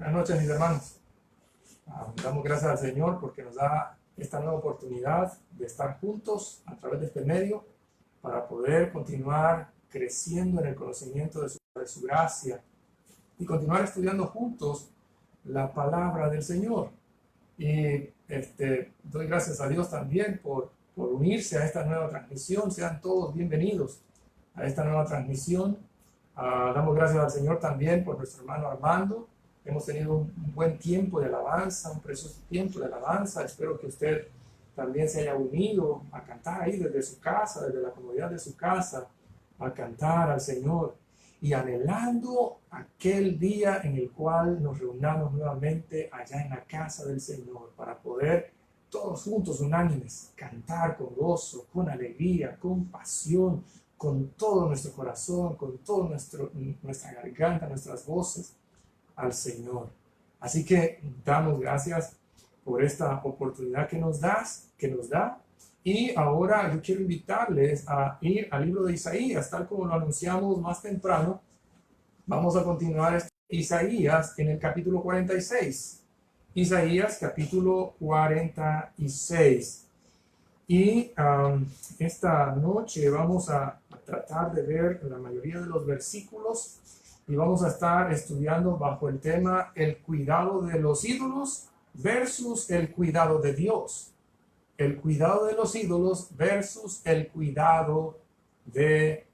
Buenas noches, mis hermanos. Damos gracias al Señor porque nos da esta nueva oportunidad de estar juntos a través de este medio para poder continuar creciendo en el conocimiento de su gracia y continuar estudiando juntos la palabra del Señor. Y doy gracias a Dios también por unirse a esta nueva transmisión. Sean todos bienvenidos a esta nueva transmisión. Damos gracias al Señor también por nuestro hermano Armando. Hemos tenido un buen tiempo de alabanza, un precioso tiempo de alabanza. Espero que usted también se haya unido a cantar ahí desde su casa, desde la comodidad de su casa, a cantar al Señor y anhelando aquel día en el cual nos reunamos nuevamente allá en la casa del Señor para poder todos juntos, unánimes, cantar con gozo, con alegría, con pasión, con todo nuestro corazón, con toda nuestra garganta, nuestras voces al Señor. Así que damos gracias por esta oportunidad que nos da. Y ahora yo quiero invitarles a ir al libro de Isaías, tal como lo anunciamos más temprano. Vamos a continuar Isaías en el capítulo 46. Isaías capítulo 46. Y esta noche vamos a tratar de ver la mayoría de los versículos y vamos a estar estudiando bajo el tema el cuidado de los ídolos versus el cuidado de Dios. El cuidado de los ídolos versus el cuidado de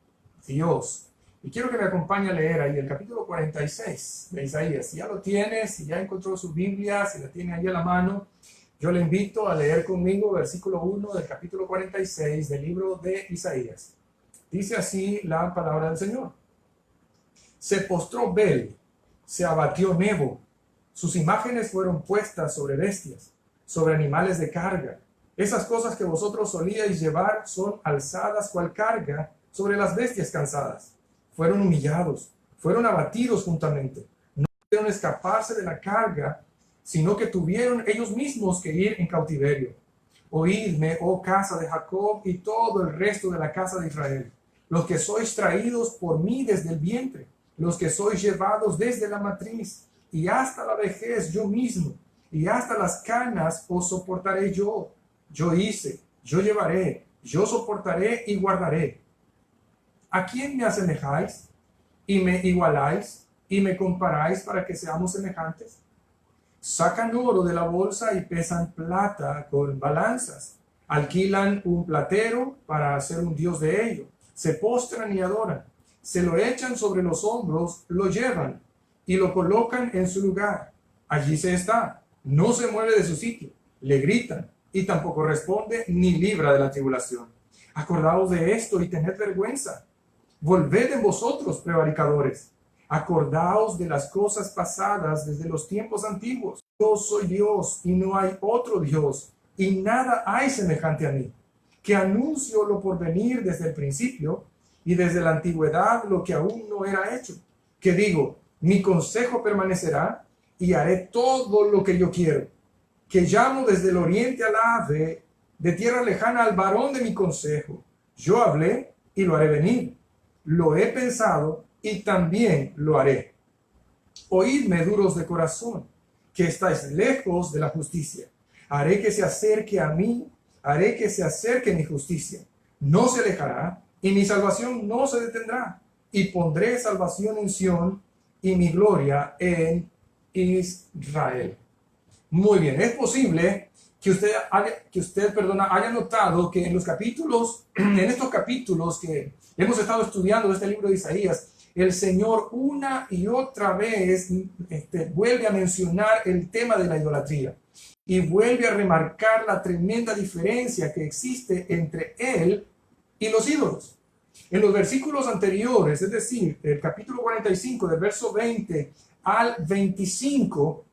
Dios. Y quiero que me acompañe a leer ahí el capítulo 46 de Isaías. Si ya lo tiene, si ya encontró su Biblia, si la tiene ahí a la mano, yo le invito a leer conmigo versículo 1 del capítulo 46 del libro de Isaías. Dice así la palabra del Señor. Se postró Bel, se abatió Nebo, sus imágenes fueron puestas sobre bestias, sobre animales de carga. Esas cosas que vosotros solíais llevar son alzadas cual carga sobre las bestias cansadas. Fueron humillados, fueron abatidos juntamente. No pudieron escaparse de la carga, sino que tuvieron ellos mismos que ir en cautiverio. Oídme, oh casa de Jacob, y todo el resto de la casa de Israel, los que sois traídos por mí desde el vientre, los que sois llevados desde la matriz, y hasta la vejez yo mismo, y hasta las canas os soportaré yo. Yo hice, yo llevaré, yo soportaré y guardaré. ¿A quién me asemejáis? ¿Y me igualáis? ¿Y me comparáis para que seamos semejantes? Sacan oro de la bolsa y pesan plata con balanzas. Alquilan un platero para hacer un dios de ello. Se postran y adoran. Se lo echan sobre los hombros, lo llevan y lo colocan en su lugar. Allí se está. No se mueve de su sitio. Le gritan y tampoco responde ni libra de la tribulación. Acordaos de esto y tened vergüenza. Volved en vosotros, prevaricadores. Acordaos de las cosas pasadas desde los tiempos antiguos. Yo soy Dios y no hay otro Dios, y nada hay semejante a mí, que anuncio lo por venir desde el principio y desde la antigüedad lo que aún no era hecho. Que digo, mi consejo permanecerá y haré todo lo que yo quiero. Que llamo desde el oriente al ave, de tierra lejana al varón de mi consejo. Yo hablé y lo haré venir. Lo he pensado y también lo haré. Oídme, duros de corazón, que estáis lejos de la justicia. Haré que se acerque a mí, haré que se acerque mi justicia. No se alejará y mi salvación no se detendrá. Y pondré salvación en Sión y mi gloria en Israel. Muy bien, es posible que usted haya notado que en estos capítulos que hemos estado estudiando de este libro de Isaías, el Señor una y otra vez vuelve a mencionar el tema de la idolatría y vuelve a remarcar la tremenda diferencia que existe entre Él y los ídolos. En los versículos anteriores, es decir, el capítulo 45, del verso 20 al 25,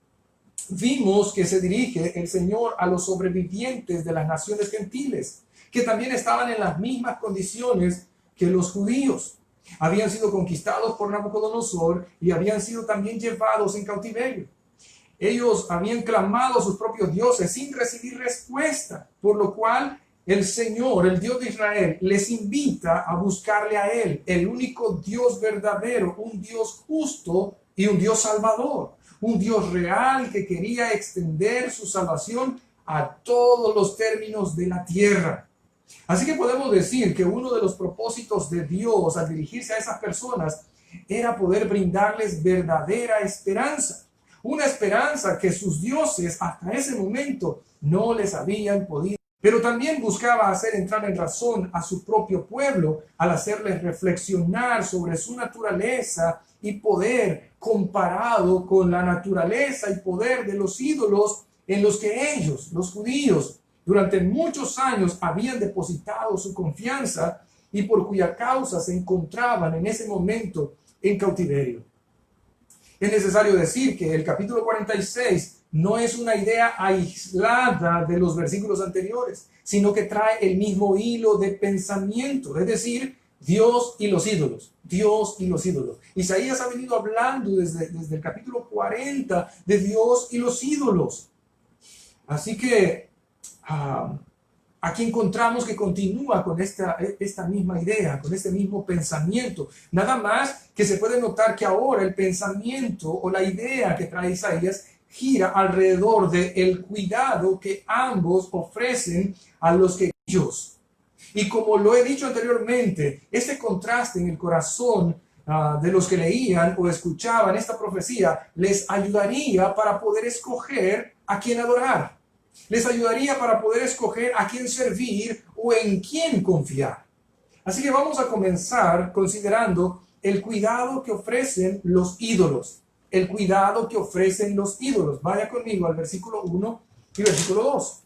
vimos que se dirige el Señor a los sobrevivientes de las naciones gentiles, que también estaban en las mismas condiciones que los judíos. Habían sido conquistados por Nabucodonosor y habían sido también llevados en cautiverio. Ellos habían clamado a sus propios dioses sin recibir respuesta, por lo cual el Señor, el Dios de Israel, les invita a buscarle a Él, el único Dios verdadero, un Dios justo y un Dios salvador. un Dios real que quería extender su salvación a todos los términos de la tierra. Así que podemos decir que uno de los propósitos de Dios al dirigirse a esas personas era poder brindarles verdadera esperanza. Una esperanza que sus dioses hasta ese momento no les habían podido. Pero también buscaba hacer entrar en razón a su propio pueblo al hacerles reflexionar sobre su naturaleza y poder comparado con la naturaleza y poder de los ídolos en los que ellos, los judíos, durante muchos años habían depositado su confianza y por cuya causa se encontraban en ese momento en cautiverio. Es necesario decir que el capítulo 46 no es una idea aislada de los versículos anteriores, sino que trae el mismo hilo de pensamiento, es decir, Dios y los ídolos, Dios y los ídolos. Isaías ha venido hablando desde el capítulo 40 de Dios y los ídolos. Así que aquí encontramos que continúa con esta misma idea, con este mismo pensamiento. Nada más que se puede notar que ahora el pensamiento o la idea que trae Isaías gira alrededor del cuidado que ambos ofrecen a los que ellos. Y como lo he dicho anteriormente, este contraste en el corazón de los que leían o escuchaban esta profecía les ayudaría para poder escoger a quién adorar. Les ayudaría para poder escoger a quién servir o en quién confiar. Así que vamos a comenzar considerando el cuidado que ofrecen los ídolos. El cuidado que ofrecen los ídolos. Vaya conmigo al versículo 1 y versículo 2.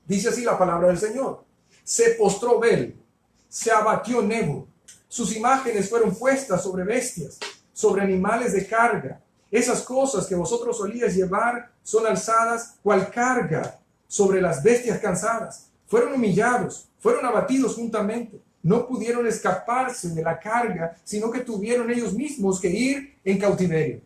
Dice así la palabra del Señor. Se postró Bel, se abatió Nebo. Sus imágenes fueron puestas sobre bestias, sobre animales de carga. Esas cosas que vosotros solíais llevar son alzadas cual carga sobre las bestias cansadas. Fueron humillados, fueron abatidos juntamente. No pudieron escaparse de la carga, sino que tuvieron ellos mismos que ir en cautiverio.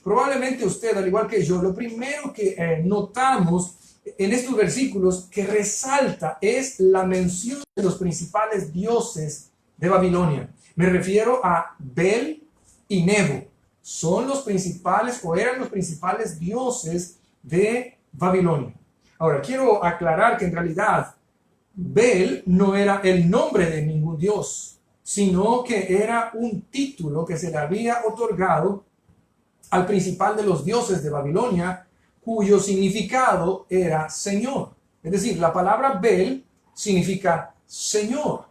Probablemente usted, al igual que yo, lo primero que notamos en estos versículos que resalta es la mención de los principales dioses de Babilonia. Me refiero a Bel y Nebo. Son los principales o eran los principales dioses de Babilonia. Ahora, quiero aclarar que en realidad Bel no era el nombre de ningún dios, sino que era un título que se le había otorgado al principal de los dioses de Babilonia, cuyo significado era Señor. Es decir, la palabra Bel significa Señor.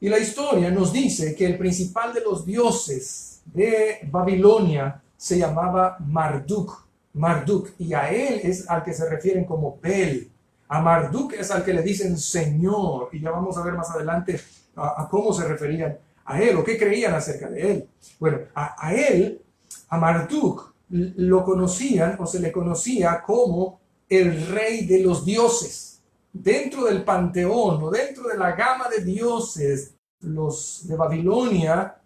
Y la historia nos dice que el principal de los dioses de Babilonia se llamaba Marduk. Marduk, y a él es al que se refieren como Bel. A Marduk es al que le dicen Señor, y ya vamos a ver más adelante a cómo se referían a él o qué creían acerca de él. Bueno, a él, a Marduk, lo conocían o se le conocía como el rey de los dioses. Dentro del panteón o dentro de la gama de dioses, los de Babilonia,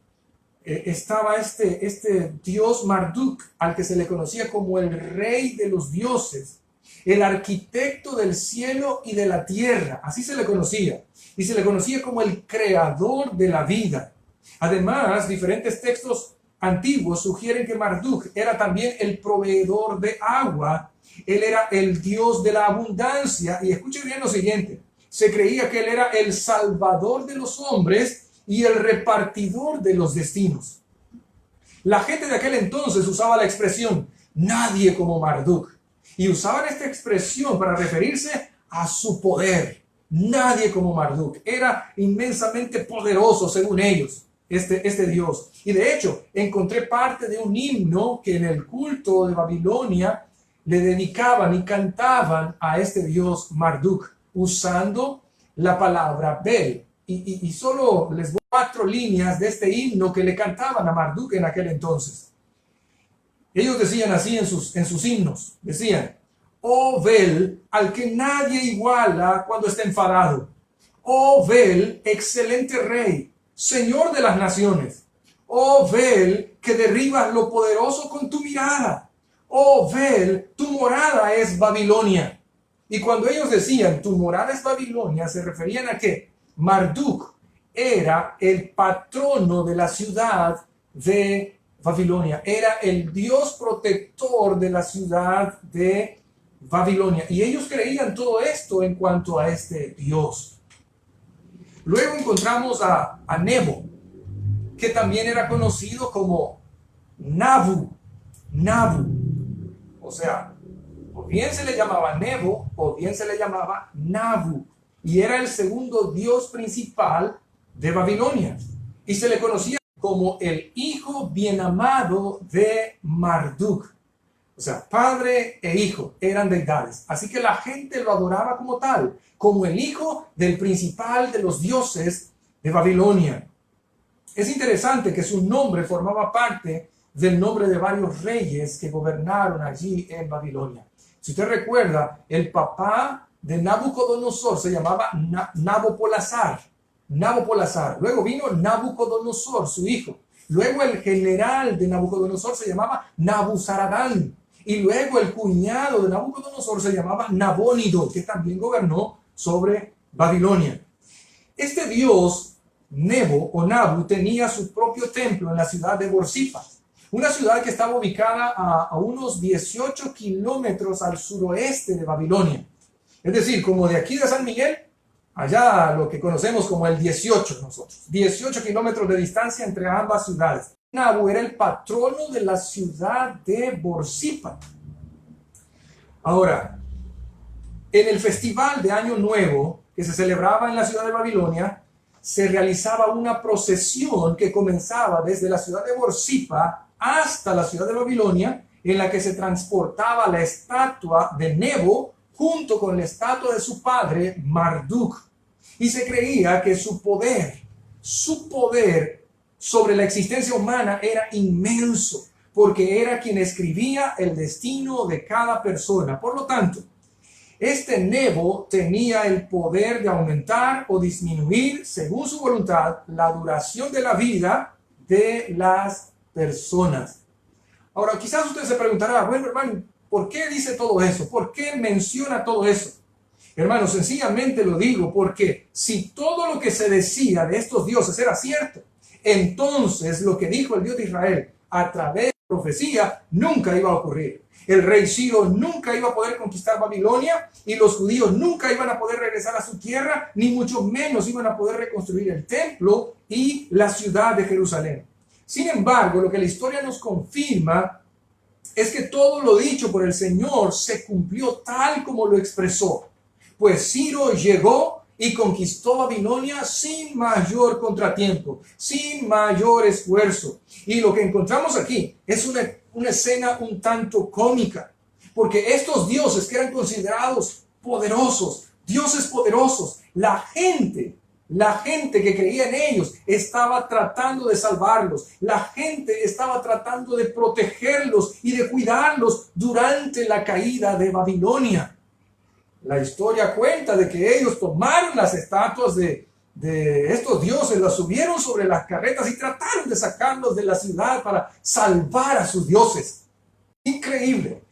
estaba este dios Marduk, al que se le conocía como el rey de los dioses, el arquitecto del cielo y de la tierra, así se le conocía, y se le conocía como el creador de la vida. Además, diferentes textos antiguos sugieren que Marduk era también el proveedor de agua, él era el dios de la abundancia, y escuchen bien lo siguiente, se creía que él era el salvador de los hombres y el repartidor de los destinos. La gente de aquel entonces usaba la expresión nadie como Marduk, y usaban esta expresión para referirse a su poder. Nadie como Marduk, era inmensamente poderoso según ellos, este dios. Y de hecho, encontré parte de un himno que en el culto de Babilonia le dedicaban y cantaban a este dios Marduk, usando la palabra Bel. Y solo les voy 4 líneas de este himno que le cantaban a Marduk en aquel entonces. Ellos decían así en sus himnos, decían: oh Bel, al que nadie iguala cuando está enfadado. Oh Bel, excelente rey, señor de las naciones. Oh Bel, que derribas lo poderoso con tu mirada. Oh Bel, tu morada es Babilonia. Y cuando ellos decían tu morada es Babilonia, se referían a que Marduk era el patrono de la ciudad de Babilonia. Era el Dios protector de la ciudad de Babilonia. Y ellos creían todo esto en cuanto a este Dios. Luego encontramos a Nebo, que también era conocido como Nabu. Nabu. O sea, o bien se le llamaba Nebo, o bien se le llamaba Nabu. Y era el segundo dios principal de Babilonia. Y se le conocía como el hijo bien amado de Marduk. O sea, padre e hijo eran deidades. Así que la gente lo adoraba como tal, como el hijo del principal de los dioses de Babilonia. Es interesante que su nombre formaba parte del nombre de varios reyes que gobernaron allí en Babilonia. Si usted recuerda, el papá de Nabucodonosor se llamaba Nabopolassar. Nabopolassar. Luego vino Nabucodonosor, su hijo. Luego el general de Nabucodonosor se llamaba Nabuzaradán. Y luego el cuñado de Nabucodonosor se llamaba Nabónido, que también gobernó sobre Babilonia. Este dios Nebo o Nabu tenía su propio templo en la ciudad de Borsippa, una ciudad que estaba ubicada a unos 18 kilómetros al suroeste de Babilonia. Es decir, como de aquí de San Miguel, allá lo que conocemos como el 18 nosotros. 18 kilómetros de distancia entre ambas ciudades. Nabu era el patrono de la ciudad de Borsippa. Ahora, en el festival de Año Nuevo que se celebraba en la ciudad de Babilonia, se realizaba una procesión que comenzaba desde la ciudad de Borsippa hasta la ciudad de Babilonia, en la que se transportaba la estatua de Nebo junto con la estatua de su padre Marduk. Y se creía que su poder sobre la existencia humana era inmenso, porque era quien escribía el destino de cada persona. Por lo tanto, este Nebo tenía el poder de aumentar o disminuir, según su voluntad, la duración de la vida de las personas. Ahora, quizás usted se preguntará, bueno, hermano, ¿por qué dice todo eso? ¿Por qué menciona todo eso? Hermano, sencillamente lo digo porque si todo lo que se decía de estos dioses era cierto, entonces lo que dijo el Dios de Israel a través de la profecía nunca iba a ocurrir. El rey Ciro nunca iba a poder conquistar Babilonia y los judíos nunca iban a poder regresar a su tierra, ni mucho menos iban a poder reconstruir el templo y la ciudad de Jerusalén. Sin embargo, lo que la historia nos confirma es que todo lo dicho por el Señor se cumplió tal como lo expresó. Pues Ciro llegó y conquistó Babilonia sin mayor contratiempo, sin mayor esfuerzo. Y lo que encontramos aquí es una escena un tanto cómica, porque estos dioses que eran considerados poderosos, dioses poderosos, la gente que creía en ellos estaba tratando de salvarlos, la gente estaba tratando de protegerlos y de cuidarlos durante la caída de Babilonia. La historia cuenta de que ellos tomaron las estatuas de estos dioses, las subieron sobre las carretas y trataron de sacarlos de la ciudad para salvar a sus dioses. Increíble.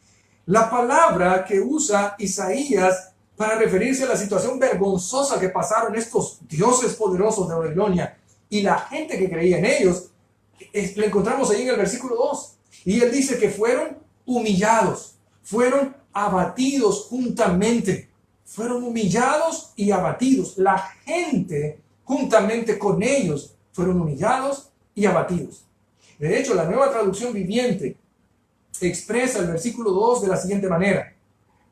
La palabra que usa Isaías para referirse a la situación vergonzosa que pasaron estos dioses poderosos de Babilonia y la gente que creía en ellos, la encontramos ahí en el versículo 2. Y él dice que fueron humillados, fueron abatidos juntamente. Fueron humillados y abatidos. La gente juntamente con ellos fueron humillados y abatidos. De hecho, la Nueva Traducción Viviente expresa el versículo 2 de la siguiente manera.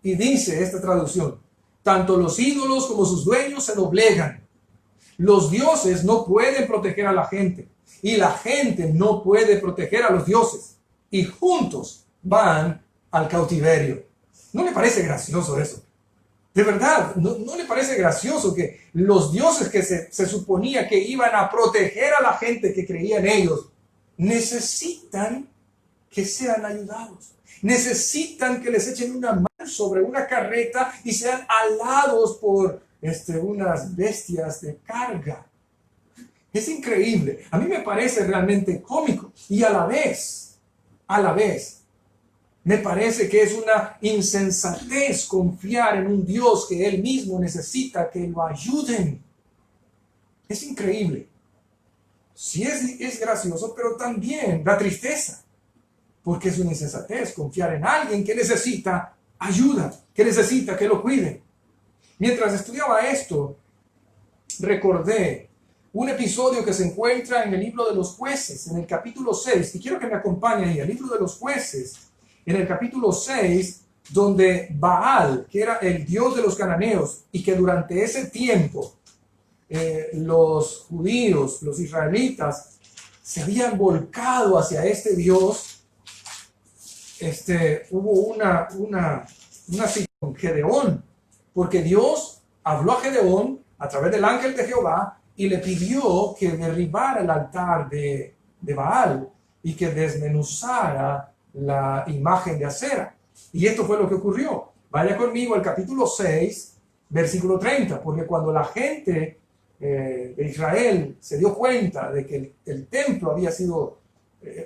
Y dice esta traducción: tanto los ídolos como sus dueños se doblegan. Los dioses no pueden proteger a la gente y la gente no puede proteger a los dioses. Y juntos van al cautiverio. ¿No le parece gracioso eso? De verdad, ¿no le parece gracioso que los dioses que se suponía que iban a proteger a la gente que creía en ellos, necesitan que sean ayudados? Necesitan que les echen una mano sobre una carreta y sean alados por unas bestias de carga. Es increíble. A mí me parece realmente cómico y a la vez, me parece que es una insensatez confiar en un Dios que Él mismo necesita que lo ayuden. Es increíble. sí es gracioso, pero también da tristeza, porque es una insensatez confiar en alguien que necesita ayuda, que necesita que lo cuide. Mientras estudiaba esto, recordé un episodio que se encuentra en el libro de los Jueces, en el capítulo 6, y quiero que me acompañen ahí, el libro de los Jueces, en el capítulo 6, donde Baal, que era el dios de los cananeos, y que durante ese tiempo los judíos, los israelitas, se habían volcado hacia este dios, hubo una situación con Gedeón, porque Dios habló a Gedeón a través del ángel de Jehová y le pidió que derribara el altar de Baal y que desmenuzara la imagen de Acera. Y esto fue lo que ocurrió. Vaya conmigo al capítulo 6, versículo 30, porque cuando la gente de Israel se dio cuenta de que el templo había sido,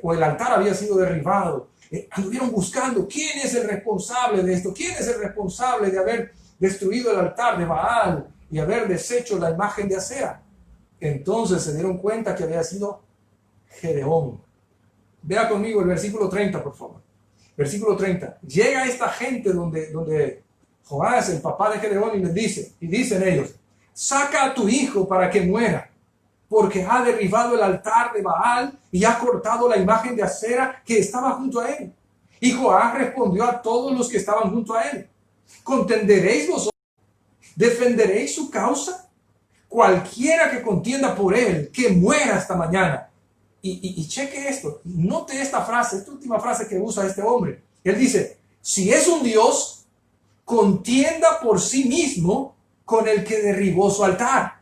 o el altar había sido derribado, anduvieron buscando quién es el responsable de esto, quién es el responsable de haber destruido el altar de Baal y haber deshecho la imagen de Acera. Entonces se dieron cuenta que había sido Gedeón. Vea conmigo el versículo 30, por favor. Versículo 30. Llega esta gente donde Joás, el papá de Gedeón, y les dice, y dicen ellos, saca a tu hijo para que muera, porque ha derribado el altar de Baal y ha cortado la imagen de Acera que estaba junto a él. Y Joás respondió a todos los que estaban junto a él, ¿contenderéis vosotros? ¿Defenderéis su causa? Cualquiera que contienda por él, que muera esta mañana. Y cheque esto, note esta frase, esta última frase que usa este hombre. Él dice, si es un Dios, contienda por sí mismo con el que derribó su altar.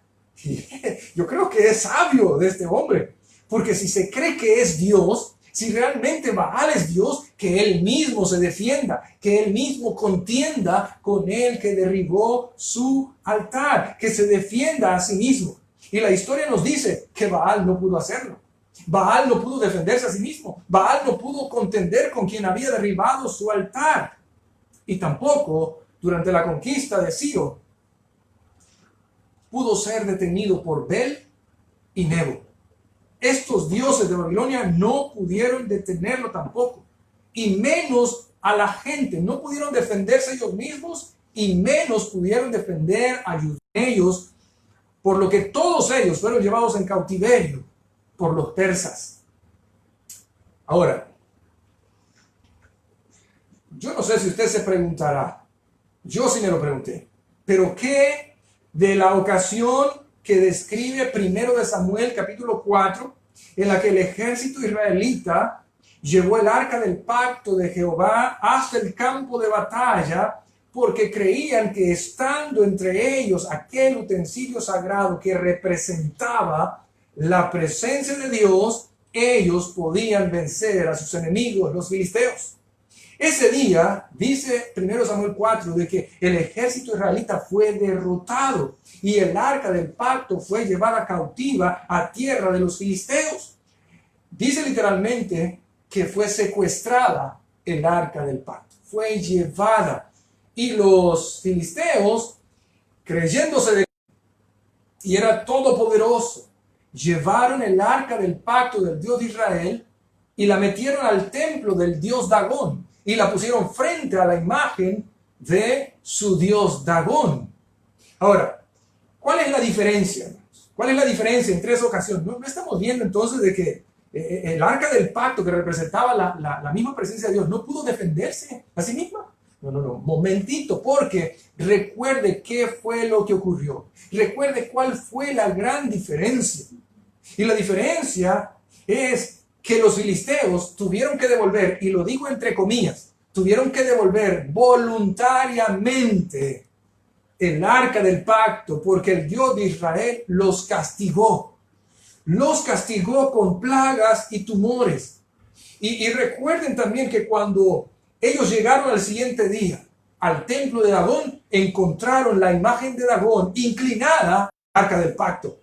Yo creo que es sabio de este hombre, porque si se cree que es Dios, si realmente Baal es Dios, que él mismo se defienda, que él mismo contienda con el que derribó su altar, que se defienda a sí mismo. Y la historia nos dice que Baal no pudo hacerlo. Baal no pudo defenderse a sí mismo. Baal no pudo contender con quien había derribado su altar. Y tampoco, durante la conquista de Ciro, pudo ser detenido por Bel y Nebo. Estos dioses de Babilonia no pudieron detenerlo tampoco. Y menos a la gente. No pudieron defenderse ellos mismos y menos pudieron defender a ellos, por lo que todos ellos fueron llevados en cautiverio por los persas. Ahora, yo no sé si usted se preguntará, yo sí me lo pregunté, pero ¿qué de la ocasión que describe primero de Samuel capítulo 4, en la que el ejército israelita llevó el arca del pacto de Jehová hasta el campo de batalla, porque creían que estando entre ellos aquel utensilio sagrado que representaba la presencia de Dios, ellos podían vencer a sus enemigos, los filisteos? Ese día, dice 1 Samuel 4, de que el ejército israelita fue derrotado y el arca del pacto fue llevada cautiva a tierra de los filisteos. Dice literalmente que fue secuestrada el arca del pacto, fue llevada. Y los filisteos, creyéndose de y era todopoderoso, llevaron el arca del pacto del Dios de Israel y la metieron al templo del Dios Dagón y la pusieron frente a la imagen de su Dios Dagón. Ahora, ¿cuál es la diferencia, hermanos? ¿Cuál es la diferencia entre esa ocasión? No estamos viendo entonces de que el arca del pacto, que representaba la misma presencia de Dios, no pudo defenderse a sí misma. No, momentito, porque recuerde qué fue lo que ocurrió. Recuerde cuál fue la gran diferencia. Y la diferencia es que los filisteos tuvieron que devolver, y lo digo entre comillas, tuvieron que devolver voluntariamente el arca del pacto, porque el Dios de Israel los castigó. Los castigó con plagas y tumores. Y recuerden también que cuando ellos llegaron al siguiente día al templo de Dagón, encontraron la imagen de Dagón inclinada al arca del pacto.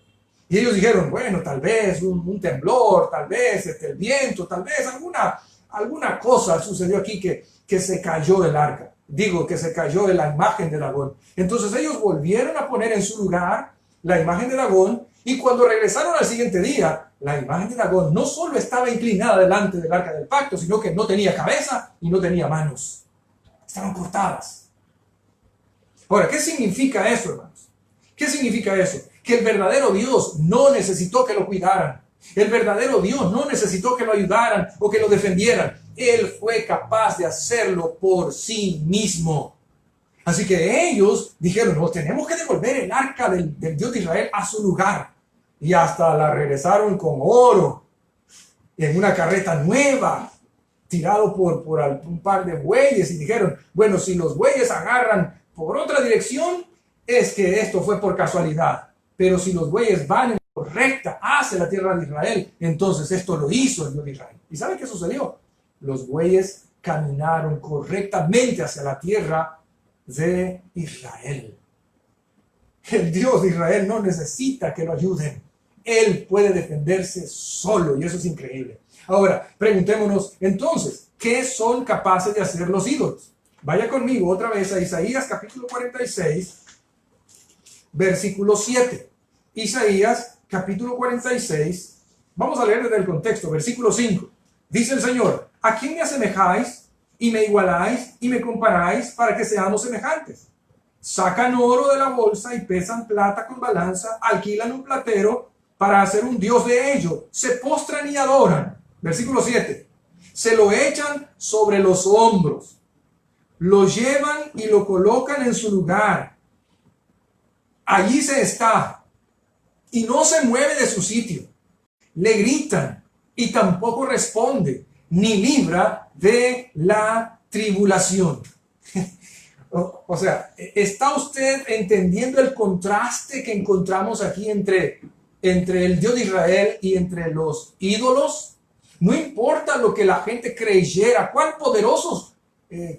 Y ellos dijeron, bueno, tal vez un temblor, tal vez el viento, tal vez alguna cosa sucedió aquí que se cayó el arca. Digo, que se cayó de la imagen de Dagón. Entonces ellos volvieron a poner en su lugar la imagen de Dagón Y cuando regresaron al siguiente día, la imagen de Dagón no solo estaba inclinada delante del arca del pacto, sino que no tenía cabeza y no tenía manos. Estaban cortadas. Ahora, ¿qué significa eso, hermanos? ¿Qué significa eso? Que el verdadero Dios no necesitó que lo cuidaran. El verdadero Dios no necesitó que lo ayudaran o que lo defendieran. Él fue capaz de hacerlo por sí mismo. Así que ellos dijeron, no, tenemos que devolver el arca del Dios de Israel a su lugar. Y hasta la regresaron con oro, en una carreta nueva, tirado por un par de bueyes. Y dijeron, bueno, si los bueyes agarran por otra dirección, es que esto fue por casualidad. Pero si los bueyes van en correcta hacia la tierra de Israel, entonces esto lo hizo el Dios de Israel. ¿Y sabe qué sucedió? Los bueyes caminaron correctamente hacia la tierra de Israel. El Dios de Israel no necesita que lo ayuden. Él puede defenderse solo y eso es increíble. Ahora, preguntémonos entonces, ¿qué son capaces de hacer los ídolos? Vaya conmigo otra vez a Isaías capítulo 46, versículo 7. Isaías capítulo 46, vamos a leer desde el contexto, versículo 5. Dice el Señor, ¿a quién me asemejáis y me igualáis y me comparáis para que seamos semejantes? Sacan oro de la bolsa y pesan plata con balanza, alquilan un platero para hacer un dios de ello, se postran y adoran. Versículo 7. Se lo echan sobre los hombros, lo llevan y lo colocan en su lugar. Allí se está y no se mueve de su sitio. Le gritan y tampoco responde, ni libra de la tribulación. O sea, ¿está usted entendiendo el contraste que encontramos aquí entre el Dios de Israel y entre los ídolos? No importa lo que la gente creyera, cuán poderosos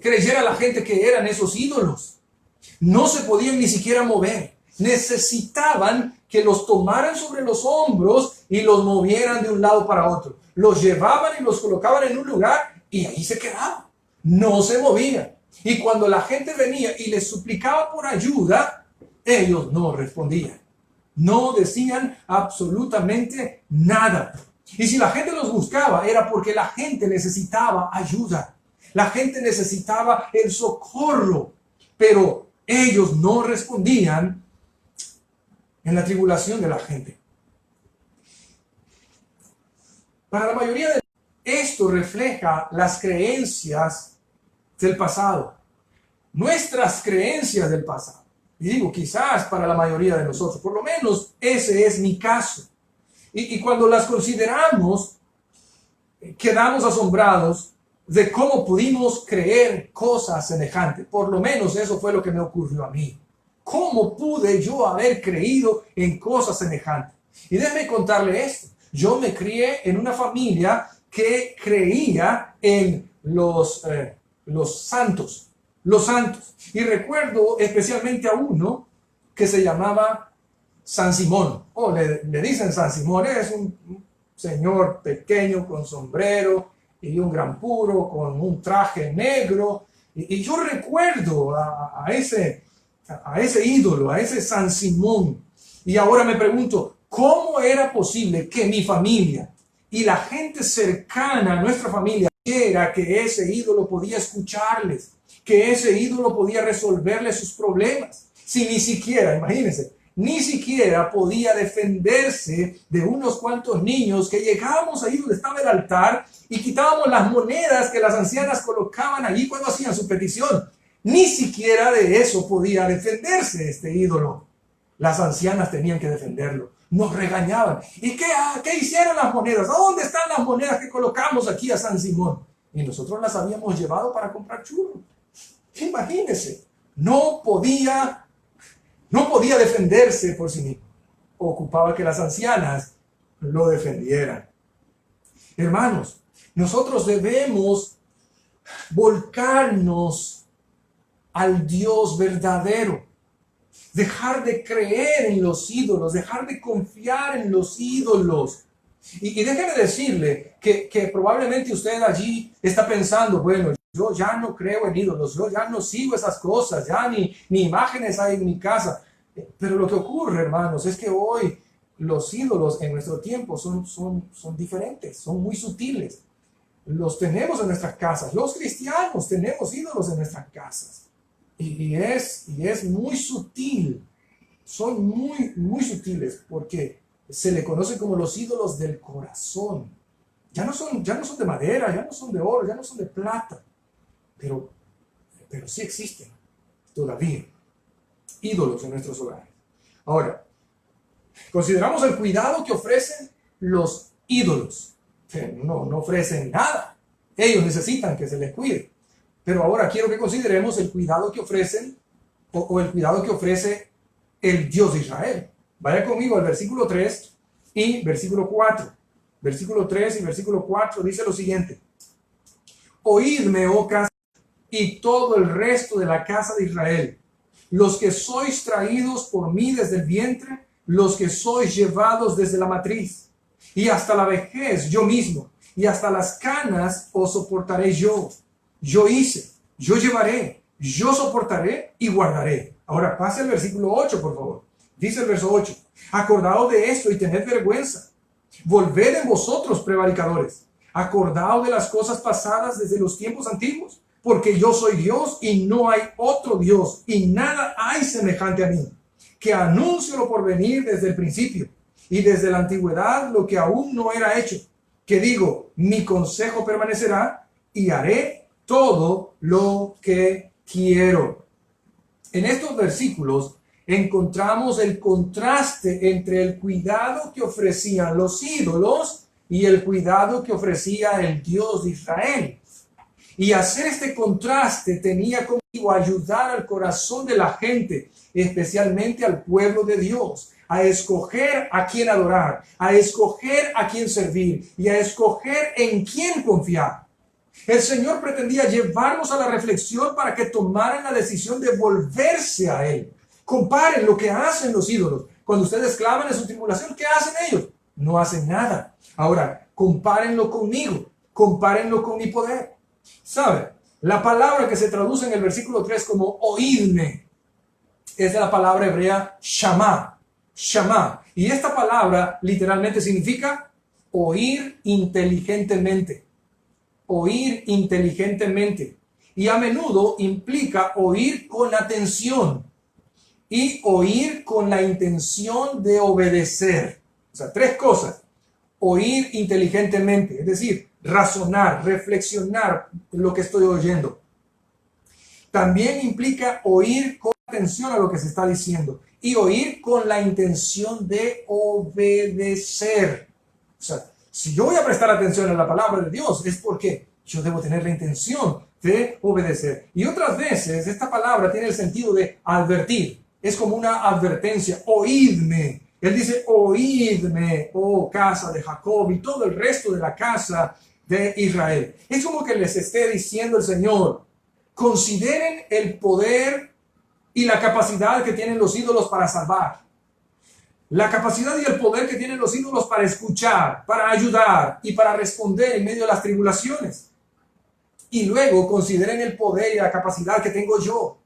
creyera la gente que eran esos ídolos. No se podían ni siquiera mover. Necesitaban que los tomaran sobre los hombros y los movieran de un lado para otro. Los llevaban y los colocaban en un lugar y ahí se quedaban. No se movían. Y cuando la gente venía y les suplicaba por ayuda, ellos no respondían. No decían absolutamente nada. Y si la gente los buscaba, era porque la gente necesitaba ayuda. La gente necesitaba el socorro. Pero ellos no respondían en la tribulación de la gente. Para la mayoría de esto refleja las creencias del pasado, nuestras creencias del pasado. Y digo, quizás para la mayoría de nosotros, por lo menos ese es mi caso. Y cuando las consideramos, quedamos asombrados de cómo pudimos creer cosas semejantes. Por lo menos eso fue lo que me ocurrió a mí. ¿Cómo pude yo haber creído en cosas semejantes? Y déjeme contarle esto. Yo me crié en una familia que creía en los santos. Los santos. Y recuerdo especialmente a uno que se llamaba San Simón. Le dicen San Simón. Es un señor pequeño con sombrero y un gran puro con un traje negro. Y yo recuerdo a ese ídolo, a ese San Simón. Y ahora me pregunto, ¿cómo era posible que mi familia y la gente cercana a nuestra familia era que ese ídolo podía escucharles, que ese ídolo podía resolverles sus problemas? Si ni siquiera, imagínense, ni siquiera podía defenderse de unos cuantos niños que llegábamos ahí donde estaba el altar y quitábamos las monedas que las ancianas colocaban allí cuando hacían su petición. Ni siquiera de eso podía defenderse este ídolo. Las ancianas tenían que defenderlo. Nos regañaban. ¿Y qué hicieron las monedas? ¿Dónde están las monedas que colocamos aquí a San Simón? Y nosotros las habíamos llevado para comprar churros. Imagínense. No podía defenderse por sí mismo. Ocupaba que las ancianas lo defendieran. Hermanos, nosotros debemos volcarnos al Dios verdadero. Dejar de creer en los ídolos, dejar de confiar en los ídolos. Y déjeme decirle que probablemente usted allí está pensando, bueno, yo ya no creo en ídolos, yo ya no sigo esas cosas, ya ni imágenes hay en mi casa. Pero lo que ocurre, hermanos, es que hoy los ídolos en nuestro tiempo son diferentes, son muy sutiles. Los tenemos en nuestras casas. Los cristianos tenemos ídolos en nuestras casas. Y es muy sutil. Son muy sutiles porque se le conoce como los ídolos del corazón. Ya no son de madera, ya no son de oro, ya no son de plata. Pero sí existen todavía ídolos en nuestros hogares. Ahora, consideramos el cuidado que ofrecen los ídolos. No ofrecen nada. Ellos necesitan que se les cuide. Pero ahora quiero que consideremos el cuidado que ofrecen o el cuidado que ofrece el Dios de Israel. Vaya conmigo al versículo 3 y versículo 4. Versículo 3 y versículo 4 dice lo siguiente. Oídme, oh casa, y todo el resto de la casa de Israel, los que sois traídos por mí desde el vientre, los que sois llevados desde la matriz, y hasta la vejez yo mismo, y hasta las canas os soportaré yo. Yo hice, yo llevaré, yo soportaré y guardaré. Ahora pase al versículo 8, por favor. Dice el verso 8, acordaos de esto y tened vergüenza. Volved en vosotros, prevaricadores. Acordaos de las cosas pasadas desde los tiempos antiguos, porque yo soy Dios y no hay otro Dios, y nada hay semejante a mí, que anuncio lo por venir desde el principio, y desde la antigüedad lo que aún no era hecho, que digo, mi consejo permanecerá, y haré todo lo que quiero. En estos versículos encontramos el contraste entre el cuidado que ofrecían los ídolos y el cuidado que ofrecía el Dios de Israel. Y hacer este contraste tenía como ayudar al corazón de la gente, especialmente al pueblo de Dios, a escoger a quién adorar, a escoger a quién servir y a escoger en quién confiar. El Señor pretendía llevarnos a la reflexión para que tomaran la decisión de volverse a Él. Comparen lo que hacen los ídolos. Cuando ustedes claman en su tribulación, ¿qué hacen ellos? No hacen nada. Ahora, compárenlo conmigo. Compárenlo con mi poder. ¿Sabe? La palabra que se traduce en el versículo 3 como oídme es de la palabra hebrea shama. Shama. Y esta palabra literalmente significa oír inteligentemente. Oír inteligentemente. Y a menudo implica oír con atención y oír con la intención de obedecer. O sea, tres cosas. Oír inteligentemente, es decir, razonar, reflexionar lo que estoy oyendo. También implica oír con atención a lo que se está diciendo y oír con la intención de obedecer. O sea, si yo voy a prestar atención a la palabra de Dios es porque yo debo tener la intención de obedecer. Y otras veces esta palabra tiene el sentido de advertir. Es como una advertencia. Oídme. Él dice, oídme, oh casa de Jacob y todo el resto de la casa de Israel. Es como que les esté diciendo el Señor, consideren el poder y la capacidad que tienen los ídolos para salvar. La capacidad y el poder que tienen los ídolos para escuchar, para ayudar y para responder en medio de las tribulaciones. Y luego consideren el poder y la capacidad que tengo yo.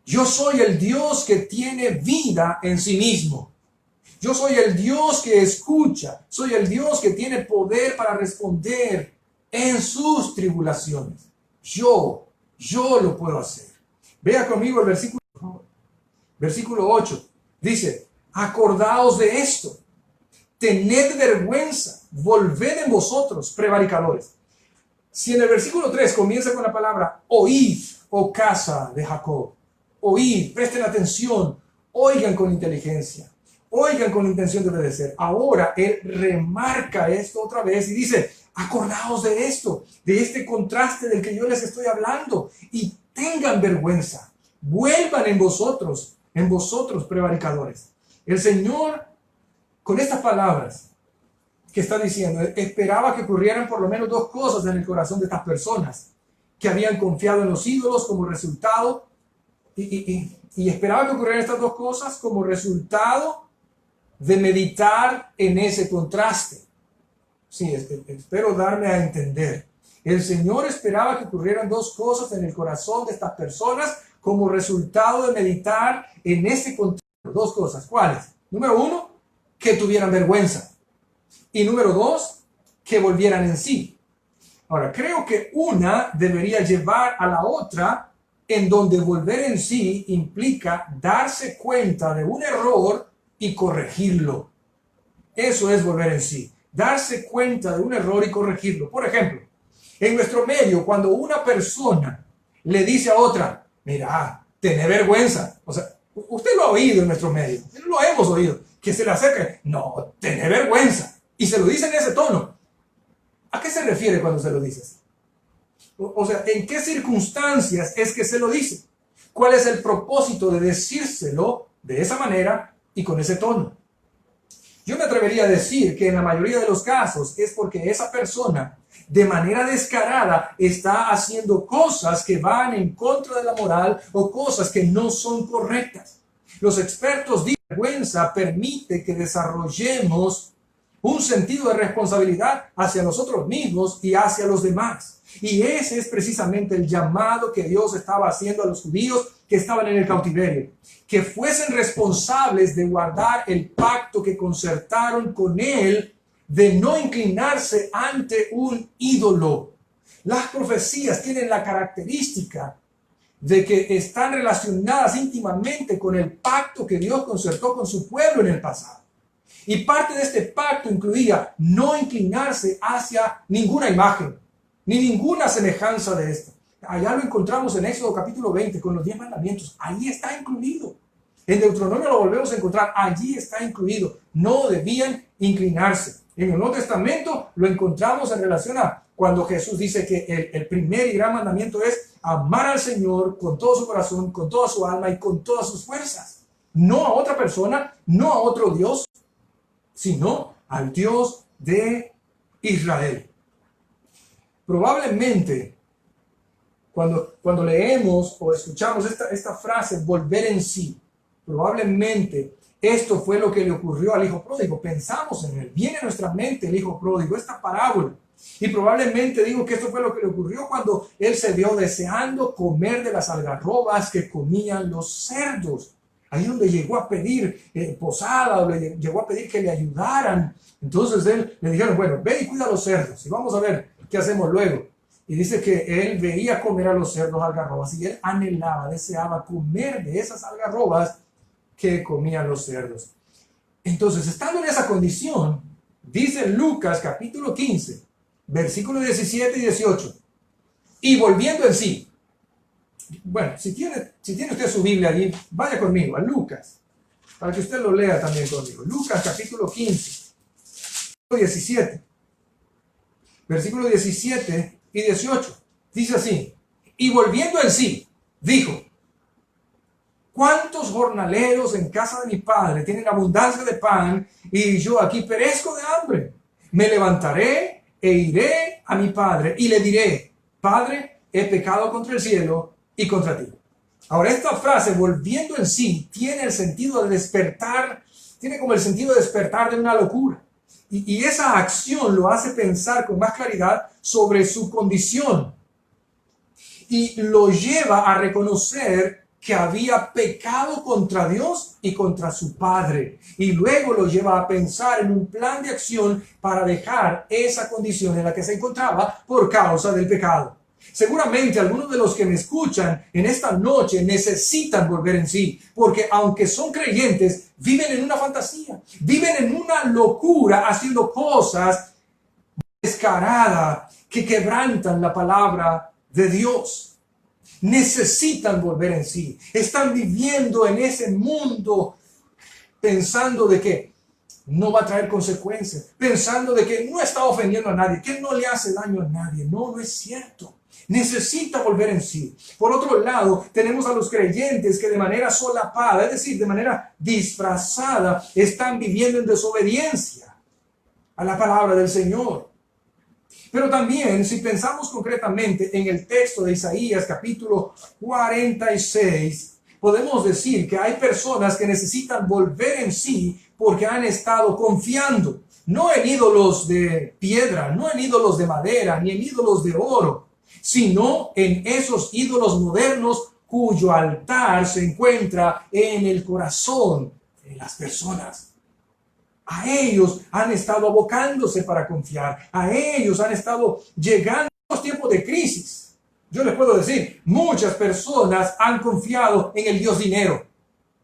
Yo soy el Dios que tiene vida en sí mismo. Yo soy el Dios que escucha. Soy el Dios que tiene poder para responder en sus tribulaciones. Yo lo puedo hacer. Vea conmigo el versículo, por favor. Versículo 8. Dice, acordaos de esto. Tened vergüenza. Volved en vosotros, prevaricadores. Si en el versículo 3 comienza con la palabra oíd, oh casa de Jacob. Oíd, presten atención, oigan con inteligencia, oigan con intención de obedecer. Ahora él remarca esto otra vez y dice, acordaos de esto, de este contraste del que yo les estoy hablando y tengan vergüenza, vuelvan en vosotros prevaricadores. El Señor, con estas palabras que está diciendo, esperaba que ocurrieran por lo menos dos cosas en el corazón de estas personas que habían confiado en los ídolos como resultado. Y esperaba que ocurrieran estas dos cosas como resultado de meditar en ese contraste. Sí, espero darme a entender. El Señor esperaba que ocurrieran dos cosas en el corazón de estas personas como resultado de meditar en ese contraste. Dos cosas. ¿Cuáles? Número uno, que tuvieran vergüenza. Y número 2, que volvieran en sí. Ahora, creo que una debería llevar a la otra, en donde volver en sí implica darse cuenta de un error y corregirlo. Eso es volver en sí. Darse cuenta de un error y corregirlo. Por ejemplo, en nuestro medio, cuando una persona le dice a otra, mira, tené vergüenza. O sea, usted lo ha oído en nuestro medio. Lo hemos oído. Que se le acerque, no, tené vergüenza. Y se lo dice en ese tono. ¿A qué se refiere cuando se lo dices? O sea, ¿en qué circunstancias es que se lo dice? ¿Cuál es el propósito de decírselo de esa manera y con ese tono? Yo me atrevería a decir que en la mayoría de los casos es porque esa persona de manera descarada está haciendo cosas que van en contra de la moral o cosas que no son correctas. Los expertos dicen que la vergüenza permite que desarrollemos un sentido de responsabilidad hacia nosotros mismos y hacia los demás. Y ese es precisamente el llamado que Dios estaba haciendo a los judíos que estaban en el cautiverio. Que fuesen responsables de guardar el pacto que concertaron con Él, de no inclinarse ante un ídolo. Las profecías tienen la característica de que están relacionadas íntimamente con el pacto que Dios concertó con su pueblo en el pasado. Y parte de este pacto incluía no inclinarse hacia ninguna imagen, ni ninguna semejanza de esto. Allá lo encontramos en Éxodo capítulo 20 con los 10 mandamientos. Ahí está incluido. En Deuteronomio lo volvemos a encontrar. Allí está incluido. No debían inclinarse. En el Nuevo Testamento lo encontramos en relación a cuando Jesús dice que el primer y gran mandamiento es amar al Señor con todo su corazón, con toda su alma y con todas sus fuerzas. No a otra persona, no a otro Dios, sino al Dios de Israel. Probablemente, cuando leemos o escuchamos esta frase, volver en sí, probablemente esto fue lo que le ocurrió al hijo pródigo. Pensamos en él, viene a nuestra mente el hijo pródigo, esta parábola. Y probablemente digo que esto fue lo que le ocurrió cuando él se vio deseando comer de las algarrobas que comían los cerdos. Ahí donde llegó a pedir posada, o llegó a pedir que le ayudaran. Entonces le dijeron, bueno, ve y cuida a los cerdos y vamos a ver qué hacemos luego. Y dice que él veía comer a los cerdos algarrobas y él anhelaba, deseaba comer de esas algarrobas que comían los cerdos. Entonces, estando en esa condición, dice Lucas capítulo 15, versículos 17 y 18, y volviendo en sí. Bueno, si tiene usted su Biblia allí, vaya conmigo a Lucas, para que usted lo lea también conmigo. Lucas capítulo 15, 17, versículos 17 y 18. Dice así, y volviendo en sí, dijo, ¿cuántos jornaleros en casa de mi padre tienen abundancia de pan y yo aquí perezco de hambre? Me levantaré e iré a mi padre y le diré, Padre, he pecado contra el cielo y contra ti. Ahora, esta frase, volviendo en sí, tiene el sentido de despertar, tiene como el sentido de despertar de una locura. Y esa acción lo hace pensar con más claridad sobre su condición. Y lo lleva a reconocer que había pecado contra Dios y contra su Padre. Y luego lo lleva a pensar en un plan de acción para dejar esa condición en la que se encontraba por causa del pecado. Seguramente algunos de los que me escuchan en esta noche necesitan volver en sí, porque aunque son creyentes, viven en una fantasía, viven en una locura haciendo cosas descaradas que quebrantan la palabra de Dios. Necesitan volver en sí. Están viviendo en ese mundo pensando de que no va a traer consecuencias, pensando de que no está ofendiendo a nadie, que no le hace daño a nadie. No, no es cierto. Necesita volver en sí. Por otro lado, tenemos a los creyentes que de manera solapada, es decir, de manera disfrazada, están viviendo en desobediencia a la palabra del Señor. Pero también, si pensamos concretamente en el texto de Isaías capítulo 46, podemos decir que hay personas que necesitan volver en sí porque han estado confiando, no en ídolos de piedra, no en ídolos de madera, ni en ídolos de oro, sino en esos ídolos modernos cuyo altar se encuentra en el corazón de las personas. A ellos han estado abocándose para confiar. A ellos han estado llegando a los tiempos de crisis. Yo les puedo decir, muchas personas han confiado en el Dios dinero.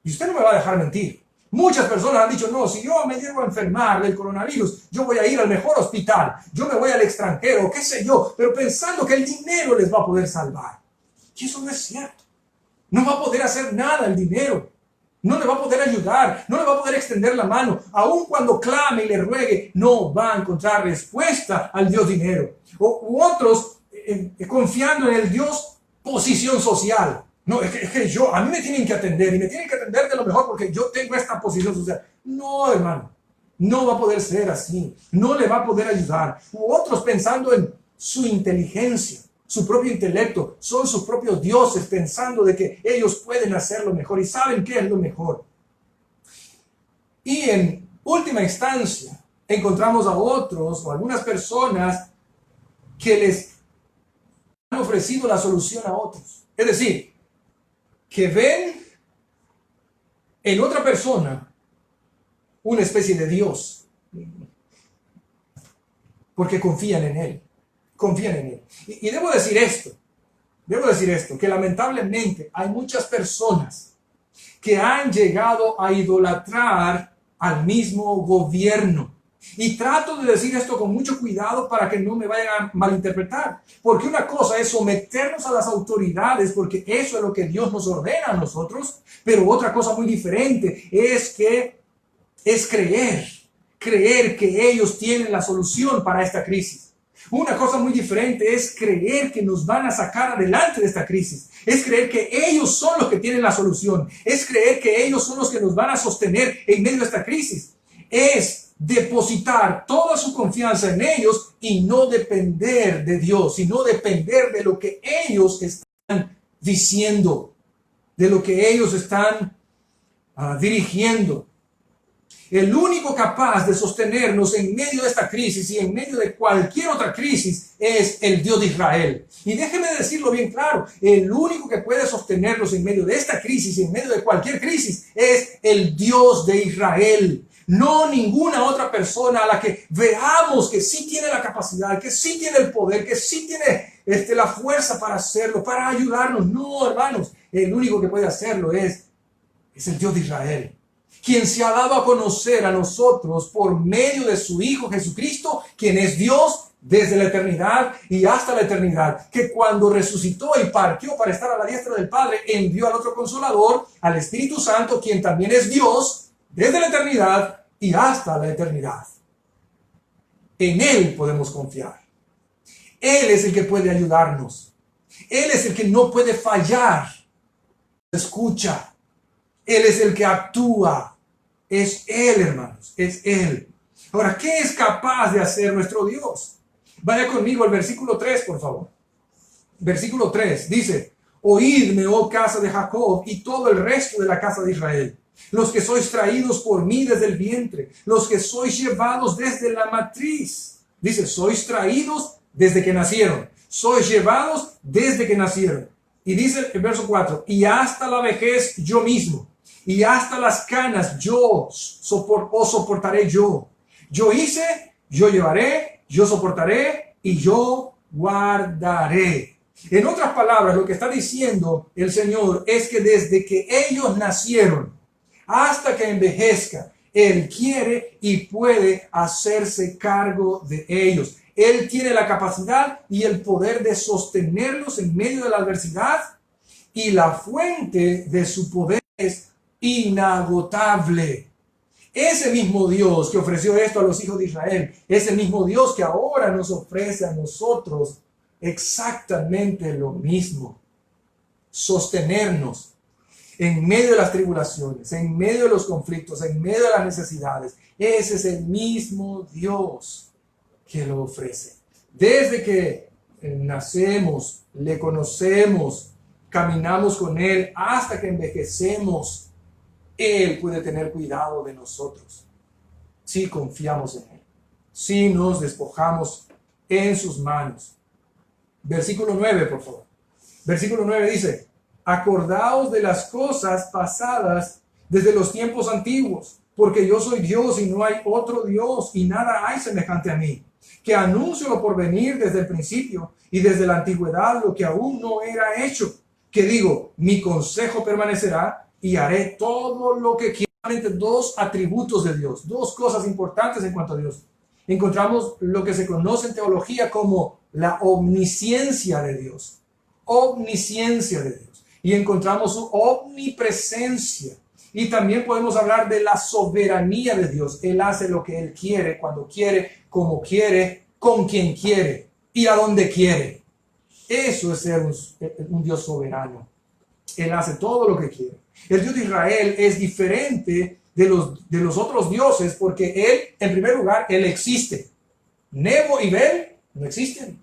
Y usted no me va a dejar mentir. Muchas personas han dicho, no, si yo me llego a enfermar del coronavirus, yo voy a ir al mejor hospital, yo me voy al extranjero, qué sé yo, pero pensando que el dinero les va a poder salvar. Y eso no es cierto. No va a poder hacer nada el dinero. No le va a poder ayudar, no le va a poder extender la mano. Aun cuando clame y le ruegue, no va a encontrar respuesta al Dios dinero. U otros confiando en el Dios posición social. No, es que a mí me tienen que atender y me tienen que atender de lo mejor porque yo tengo esta posición social. No, hermano, no va a poder ser así. No le va a poder ayudar. U otros pensando en su inteligencia, su propio intelecto, son sus propios dioses pensando de que ellos pueden hacer lo mejor y saben qué es lo mejor. Y en última instancia, encontramos a otros o algunas personas que les han ofrecido la solución a otros. Es decir, que ven en otra persona una especie de Dios, porque confían en Él. Confían en Él. Y debo decir esto, que lamentablemente hay muchas personas que han llegado a idolatrar al mismo gobierno. Y trato de decir esto con mucho cuidado para que no me vayan a malinterpretar. Porque una cosa es someternos a las autoridades, porque eso es lo que Dios nos ordena a nosotros. Pero otra cosa muy diferente es creer que ellos tienen la solución para esta crisis. Una cosa muy diferente es creer que nos van a sacar adelante de esta crisis. Es creer que ellos son los que tienen la solución. Es creer que ellos son los que nos van a sostener en medio de esta crisis. Es depositar toda su confianza en ellos y no depender de Dios, sino depender de lo que ellos están diciendo, de lo que ellos están dirigiendo. El único capaz de sostenernos en medio de esta crisis y en medio de cualquier otra crisis es el Dios de Israel. Y déjeme decirlo bien claro, el único que puede sostenernos en medio de esta crisis y en medio de cualquier crisis es el Dios de Israel. No ninguna otra persona a la que veamos que sí tiene la capacidad, que sí tiene el poder, que sí tiene la fuerza para hacerlo, para ayudarnos. No, hermanos, el único que puede hacerlo es el Dios de Israel, quien se ha dado a conocer a nosotros por medio de su Hijo Jesucristo, quien es Dios desde la eternidad y hasta la eternidad, que cuando resucitó y partió para estar a la diestra del Padre, envió al otro Consolador, al Espíritu Santo, quien también es Dios desde la eternidad y hasta la eternidad. En Él podemos confiar. Él es el que puede ayudarnos. Él es el que no puede fallar. Escucha. Él es el que actúa. Es Él, hermanos. Es Él. Ahora, ¿qué es capaz de hacer nuestro Dios? Vaya conmigo al versículo 3, por favor. Versículo 3 dice: Oídme, oh casa de Jacob, y todo el resto de la casa de Israel, los que sois traídos por mí desde el vientre, los que sois llevados desde la matriz. Dice, sois traídos desde que nacieron, sois llevados desde que nacieron. Y dice el verso 4, y hasta la vejez yo mismo, y hasta las canas os soportaré yo. Yo hice, yo llevaré, yo soportaré y yo guardaré. En otras palabras, lo que está diciendo el Señor es que desde que ellos nacieron hasta que envejezca, Él quiere y puede hacerse cargo de ellos. Él tiene la capacidad y el poder de sostenerlos en medio de la adversidad, y la fuente de su poder es inagotable. Ese mismo Dios que ofreció esto a los hijos de Israel, ese mismo Dios que ahora nos ofrece a nosotros exactamente lo mismo. Sostenernos en medio de las tribulaciones, en medio de los conflictos, en medio de las necesidades. Ese es el mismo Dios que lo ofrece. Desde que nacemos, le conocemos, caminamos con Él, hasta que envejecemos, Él puede tener cuidado de nosotros. Si confiamos en Él, si nos despojamos en sus manos. Versículo 9, por favor. Versículo 9 dice: Acordaos de las cosas pasadas desde los tiempos antiguos, porque yo soy Dios y no hay otro Dios y nada hay semejante a mí, que anuncio lo por venir desde el principio y desde la antigüedad lo que aún no era hecho, que digo, mi consejo permanecerá y haré todo lo que quiera. Dos atributos de Dios, dos cosas importantes en cuanto a Dios. Encontramos lo que se conoce en teología como la omnisciencia de Dios, omnisciencia de Dios, y encontramos su omnipresencia. Y también podemos hablar de la soberanía de Dios. Él hace lo que Él quiere, cuando quiere, como quiere, con quien quiere y a donde quiere. Eso es ser un Dios soberano. Él hace todo lo que quiere. El Dios de Israel es diferente de los otros dioses porque Él, en primer lugar, Él existe. Nebo y Bel no existen.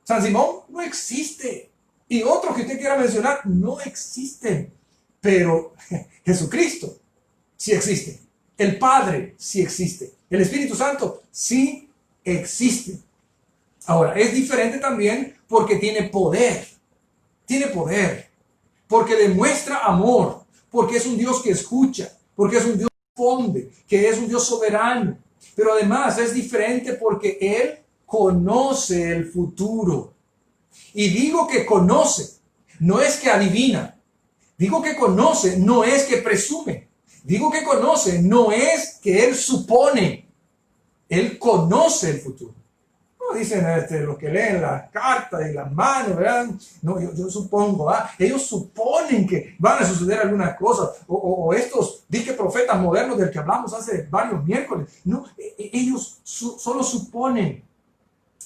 San Simón no existe. Y otros que usted quiera mencionar no existen. Pero Jesucristo sí existe. El Padre sí existe. El Espíritu Santo sí existe. Ahora, es diferente también porque tiene poder. Tiene poder. Porque demuestra amor. Porque es un Dios que escucha. Porque es un Dios que responde. Que es un Dios soberano. Pero además es diferente porque Él conoce el futuro. Y digo que conoce. No es que adivina. Digo que conoce, no es que presume. Digo que conoce, no es que Él supone. Él conoce el futuro. No dicen los que leen las cartas y las manos, ¿verdad? No, yo supongo, ellos suponen que van a suceder algunas cosas. O estos, dije profetas modernos del que hablamos hace varios miércoles. No, ellos solo suponen.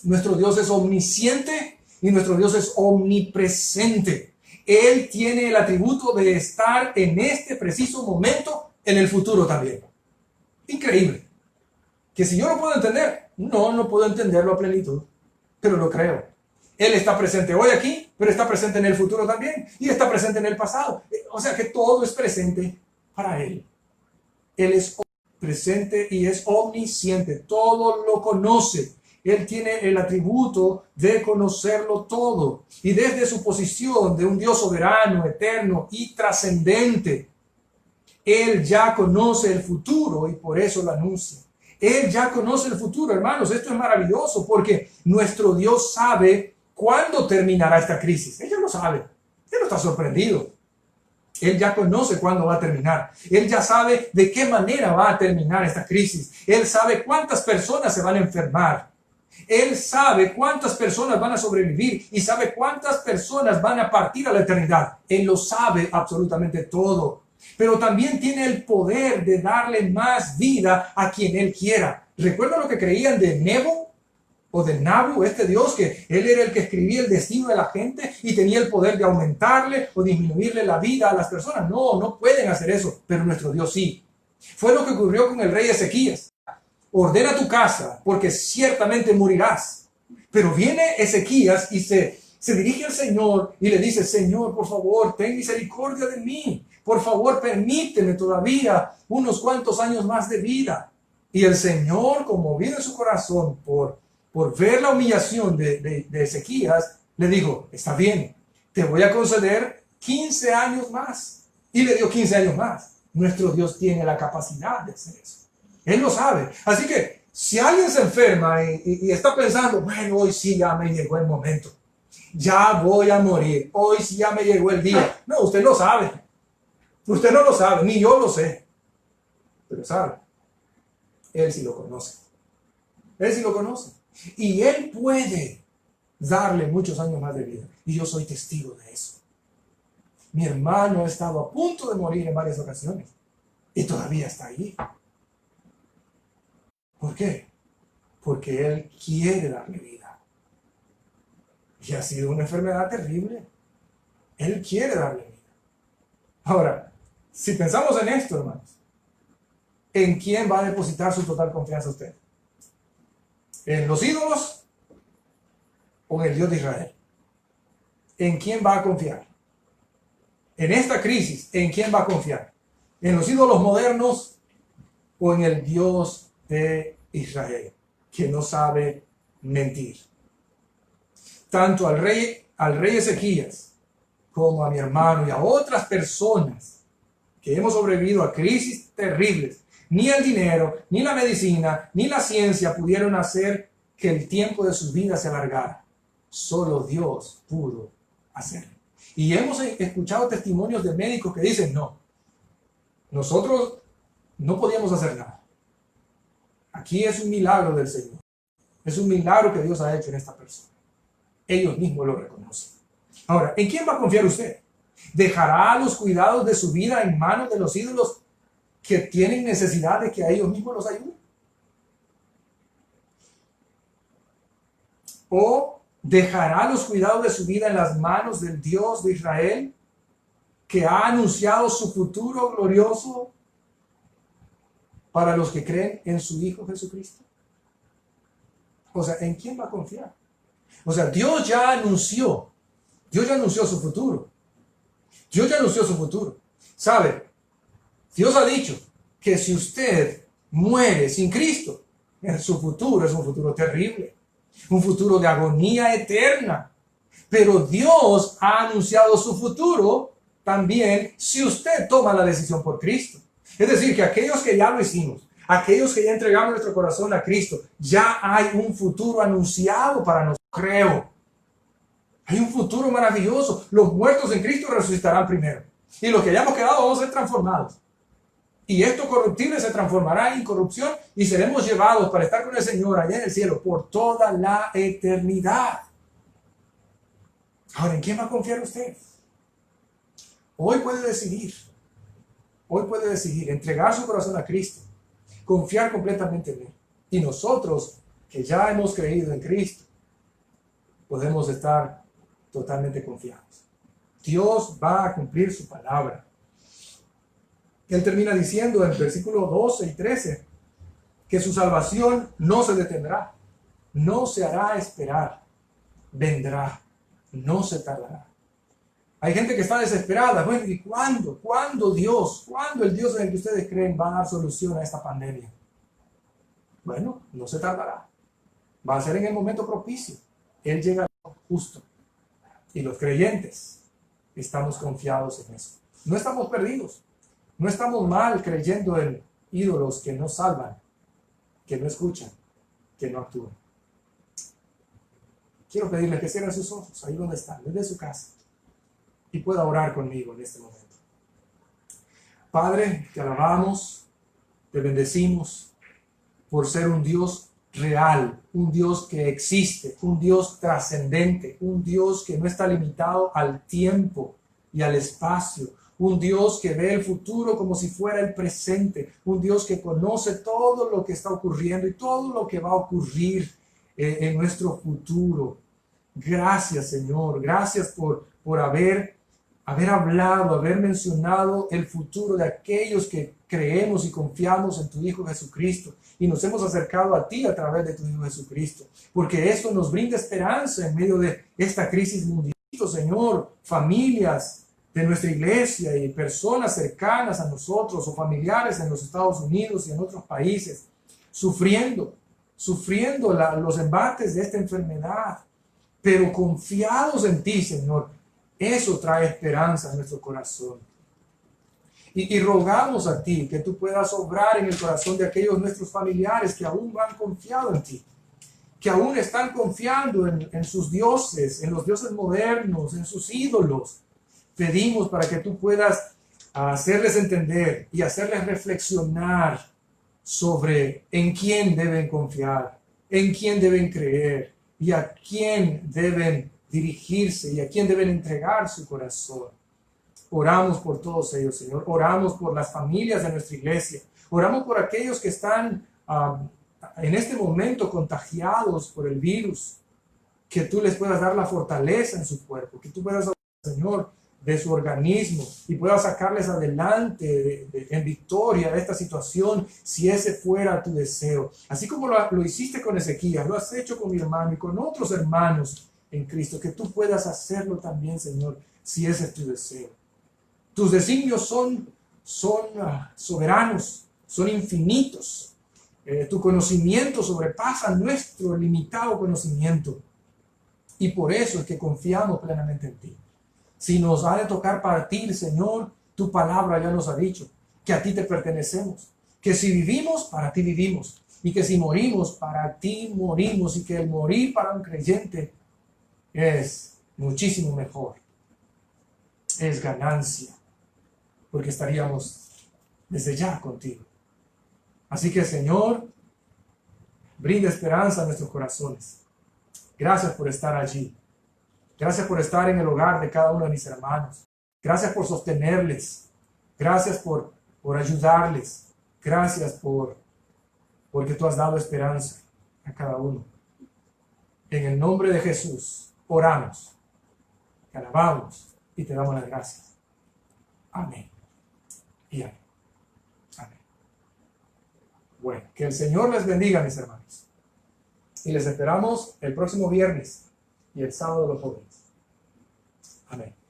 Nuestro Dios es omnisciente y nuestro Dios es omnipresente. Él tiene el atributo de estar en este preciso momento en el futuro también. Increíble. Que si yo lo puedo entender, no puedo entenderlo a plenitud, pero lo creo. Él está presente hoy aquí, pero está presente en el futuro también, y está presente en el pasado. O sea que todo es presente para Él. Él es presente y es omnisciente, todo lo conoce. Él tiene el atributo de conocerlo todo. Y desde su posición de un Dios soberano, eterno y trascendente, Él ya conoce el futuro y por eso lo anuncia. Él ya conoce el futuro, hermanos. Esto es maravilloso porque nuestro Dios sabe cuándo terminará esta crisis. Él ya lo sabe. Él no está sorprendido. Él ya conoce cuándo va a terminar. Él ya sabe de qué manera va a terminar esta crisis. Él sabe cuántas personas se van a enfermar. Él sabe cuántas personas van a sobrevivir y sabe cuántas personas van a partir a la eternidad. Él lo sabe absolutamente todo. Pero también tiene el poder de darle más vida a quien Él quiera. ¿Recuerdan lo que creían de Nebo o de Nabu, este Dios, que Él era el que escribía el destino de la gente y tenía el poder de aumentarle o disminuirle la vida a las personas? No pueden hacer eso, pero nuestro Dios sí. Fue lo que ocurrió con el rey Ezequías. Ordena tu casa, porque ciertamente morirás. Pero viene Ezequías y se dirige al Señor y le dice: Señor, por favor, ten misericordia de mí. Por favor, permíteme todavía unos cuantos años más de vida. Y el Señor, conmovido en su corazón por ver la humillación de Ezequías, le dijo: está bien, te voy a conceder 15 años más. Y le dio 15 años más. Nuestro Dios tiene la capacidad de hacer eso. Él lo sabe. Así que si alguien se enferma y está pensando: bueno, hoy sí ya me llegó el momento, ya voy a morir, hoy sí ya me llegó el día. No, usted lo sabe. Usted no lo sabe, ni yo lo sé. Pero sabe. Él sí lo conoce. Él sí lo conoce. Y Él puede darle muchos años más de vida. Y yo soy testigo de eso. Mi hermano ha estado a punto de morir en varias ocasiones. Y todavía está ahí. ¿Por qué? Porque Él quiere darle vida. Y ha sido una enfermedad terrible. Él quiere darle vida. Ahora, si pensamos en esto, hermanos, ¿en quién va a depositar su total confianza usted? ¿En los ídolos o en el Dios de Israel? ¿En quién va a confiar? En esta crisis, ¿en quién va a confiar? ¿En los ídolos modernos o en el Dios de Israel, que no sabe mentir? Tanto al rey Ezequías como a mi hermano y a otras personas que hemos sobrevivido a crisis terribles, Ni el dinero, ni la medicina, ni la ciencia pudieron hacer que el tiempo de sus vidas se alargara. Solo Dios pudo hacerlo. Y hemos escuchado testimonios de médicos que dicen, no, nosotros no podíamos hacer nada. Aquí es un milagro del Señor. Es un milagro que Dios ha hecho en esta persona. Ellos mismos lo reconocen. Ahora, ¿en quién va a confiar usted? ¿Dejará los cuidados de su vida en manos de los ídolos que tienen necesidad de que a ellos mismos los ayuden? ¿O dejará los cuidados de su vida en las manos del Dios de Israel, que ha anunciado su futuro glorioso para los que creen en su Hijo Jesucristo? O sea, ¿en quién va a confiar? O sea, Dios ya anunció su futuro. Dios ya anunció su futuro. ¿Sabe? Dios ha dicho que si usted muere sin Cristo, su futuro es un futuro terrible, un futuro de agonía eterna. Pero Dios ha anunciado su futuro también si usted toma la decisión por Cristo. Es decir, que aquellos que ya lo hicimos, aquellos que ya entregamos nuestro corazón a Cristo, ya hay un futuro anunciado para nosotros, creo. Hay un futuro maravilloso. Los muertos en Cristo resucitarán primero. Y los que hayamos quedado vamos a ser transformados. Y esto corruptible se transformará en incorrupción y seremos llevados para estar con el Señor allá en el cielo por toda la eternidad. Ahora, ¿en quién va a confiar usted? Hoy puede decidir entregar su corazón a Cristo, confiar completamente en Él. Y nosotros, que ya hemos creído en Cristo, podemos estar totalmente confiados. Dios va a cumplir su palabra. Él termina diciendo en versículos 12 y 13 que su salvación no se detendrá, no se hará esperar, vendrá, no se tardará. Hay gente que está desesperada. Bueno, ¿y cuándo? ¿Cuándo Dios? ¿Cuándo el Dios en el que ustedes creen va a dar solución a esta pandemia? Bueno, no se tardará. Va a ser en el momento propicio. Él llega justo. Y los creyentes estamos confiados en eso. No estamos perdidos. No estamos mal creyendo en ídolos que no salvan, que no escuchan, que no actúan. Quiero pedirles que cierren sus ojos ahí donde están, desde su casa, y pueda orar conmigo en este momento. Padre, te alabamos, te bendecimos por ser un Dios real, un Dios que existe, un Dios trascendente, un Dios que no está limitado al tiempo y al espacio, un Dios que ve el futuro como si fuera el presente, un Dios que conoce todo lo que está ocurriendo y todo lo que va a ocurrir en nuestro futuro. Gracias, Señor, gracias por haber hablado, haber mencionado el futuro de aquellos que creemos y confiamos en tu Hijo Jesucristo y nos hemos acercado a ti a través de tu Hijo Jesucristo, porque esto nos brinda esperanza en medio de esta crisis mundial. Señor, familias de nuestra iglesia y personas cercanas a nosotros o familiares en los Estados Unidos y en otros países, sufriendo los embates de esta enfermedad, pero confiados en ti, Señor. Eso trae esperanza a nuestro corazón. Y rogamos a ti que tú puedas obrar en el corazón de aquellos nuestros familiares que aún no han confiado en ti, que aún están confiando en sus dioses, en los dioses modernos, en sus ídolos. Pedimos para que tú puedas hacerles entender y hacerles reflexionar sobre en quién deben confiar, en quién deben creer y a quién deben dirigirse y a quién deben entregar su corazón. Oramos por todos ellos, Señor. Oramos por las familias de nuestra iglesia. Oramos por aquellos que están en este momento contagiados por el virus. Que tú les puedas dar la fortaleza en su cuerpo. Que tú puedas, Señor, de su organismo y puedas sacarles adelante en victoria de esta situación, si ese fuera tu deseo. Así como lo hiciste con Ezequías, lo has hecho con mi hermano y con otros hermanos en Cristo, que tú puedas hacerlo también, Señor, si ese es tu deseo. Tus designios son soberanos, son infinitos. Tu conocimiento sobrepasa nuestro limitado conocimiento. Y por eso es que confiamos plenamente en ti. Si nos ha de tocar partir, Señor, tu palabra ya nos ha dicho que a ti te pertenecemos, Que si vivimos, para ti vivimos. Y que si morimos, para ti morimos. Y que el morir para un creyente es muchísimo mejor. Es ganancia. Porque estaríamos desde ya contigo. Así que, Señor, brinda esperanza a nuestros corazones. Gracias por estar allí. Gracias por estar en el hogar de cada uno de mis hermanos. Gracias por sostenerles. Gracias por ayudarles. Gracias porque tú has dado esperanza a cada uno. En el nombre de Jesús, oramos, te alabamos y te damos las gracias. Amén. Y amén. Amén. Bueno, que el Señor les bendiga, mis hermanos. Y les esperamos el próximo viernes y el sábado de los jóvenes. Amén.